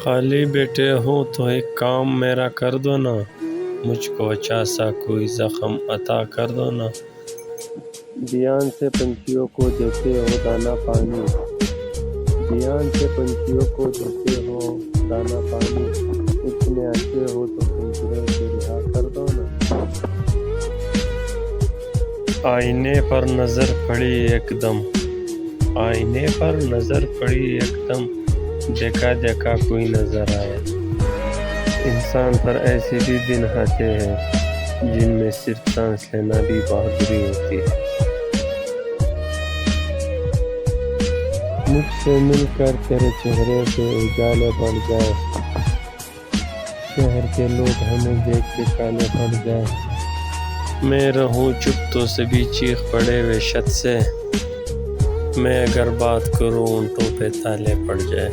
خالی بیٹھے ہو تو ایک کام میرا کر دو نا، مجھ کو اچھا سا کوئی زخم عطا کر دو نا۔ دھیان سے پنچھیوں کو دیتے ہو دانا پانی، دھیان سے پنچھیوں کو دیتے ہو دانا پانی، اتنے اچھے ہو تو پنجرے سے رہا کر دو نا۔ آئینے پر نظر پڑی ایک دم، آئینے پر نظر پڑی ایک دم، دیکھا دیکھا کوئی نظر آیا۔ انسان پر ایسے بھی دن آتے ہیں جن میں صرف سانس لینا بھی بہادری ہوتی ہے۔ مجھ سے مل کر تیرے چہرے سے اجالے بڑھ جائے، شہر کے لوگ ہمیں دیکھ کے کالے پڑ جائے۔ میں رہوں چپ تو سبھی چیخ پڑے وحشت سے، میں اگر بات کروں اونٹوں پہ تالے پڑ جائے۔